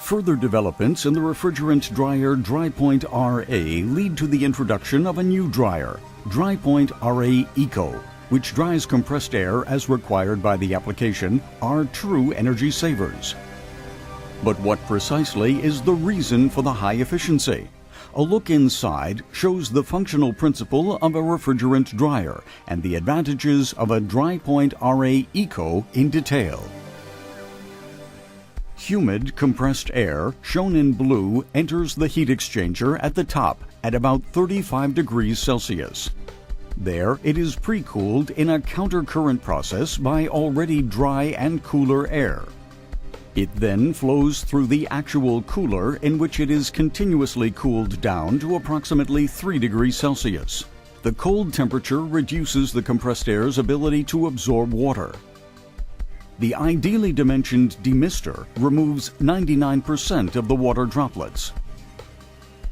Further developments in the refrigerant dryer DryPoint RA lead to the introduction of a new dryer, DryPoint RA Eco, which dries compressed air as required by the application, are true energy savers. But what precisely is the reason for the high efficiency? A look inside shows the functional principle of a refrigerant dryer and the advantages of a DryPoint RA Eco in detail. Humid compressed air, shown in blue, enters the heat exchanger at the top at about 35 degrees Celsius. There, it is pre-cooled in a countercurrent process by already dry and cooler air. It then flows through the actual cooler, in which it is continuously cooled down to approximately 3 degrees Celsius. The cold temperature reduces the compressed air's ability to absorb water. The ideally dimensioned demister removes 99% of the water droplets.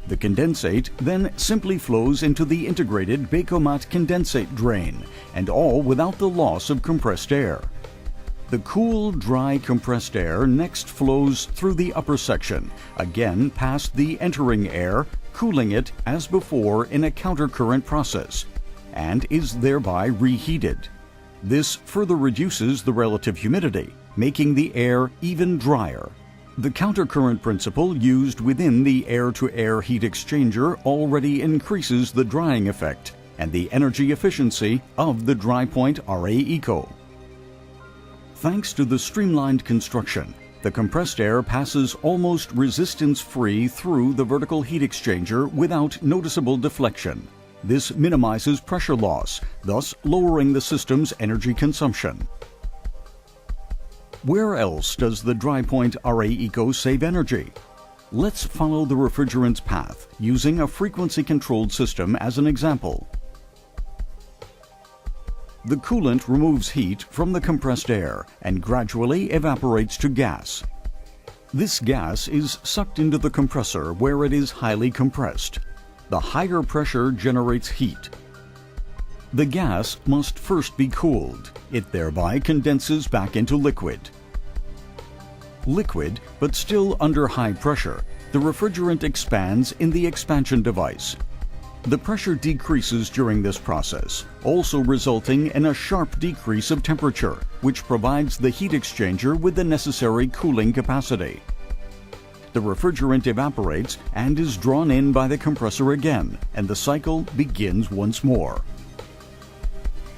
The condensate then simply flows into the integrated Beko condensate drain, and all without the loss of compressed air. The cool, dry compressed air next flows through the upper section, again past the entering air, cooling it as before in a countercurrent process, and is thereby reheated. This further reduces the relative humidity, making the air even drier. The countercurrent principle used within the air-to-air heat exchanger already increases the drying effect and the energy efficiency of the DryPoint RA Eco. Thanks to the streamlined construction, the compressed air passes almost resistance-free through the vertical heat exchanger without noticeable deflection. This minimizes pressure loss, thus lowering the system's energy consumption. Where else does the DryPoint RA Eco save energy? Let's follow the refrigerant's path using a frequency-controlled system as an example. The coolant removes heat from the compressed air and gradually evaporates to gas. This gas is sucked into the compressor where it is highly compressed. The higher pressure generates heat. The gas must first be cooled. It thereby condenses back into liquid. Liquid, but still under high pressure, the refrigerant expands in the expansion device. The pressure decreases during this process, also resulting in a sharp decrease of temperature, which provides the heat exchanger with the necessary cooling capacity. The refrigerant evaporates and is drawn in by the compressor again, and the cycle begins once more.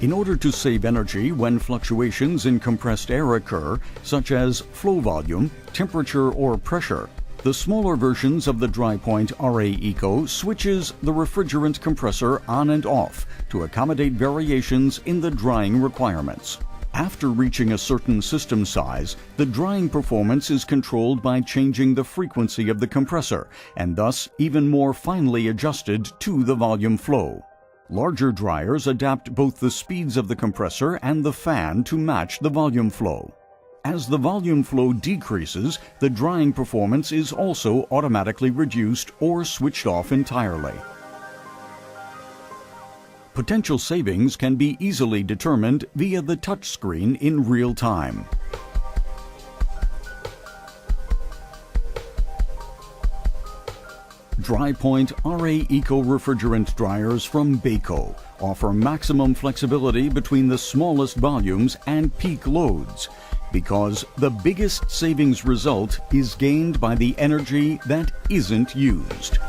In order to save energy when fluctuations in compressed air occur, such as flow volume, temperature, or pressure, the smaller versions of the DryPoint RA Eco switches the refrigerant compressor on and off to accommodate variations in the drying requirements. After reaching a certain system size, the drying performance is controlled by changing the frequency of the compressor and thus even more finely adjusted to the volume flow. Larger dryers adapt both the speeds of the compressor and the fan to match the volume flow. As the volume flow decreases, the drying performance is also automatically reduced or switched off entirely. Potential savings can be easily determined via the touchscreen in real time. DryPoint RA Eco refrigerant dryers from Beko offer maximum flexibility between the smallest volumes and peak loads, because the biggest savings result is gained by the energy that isn't used.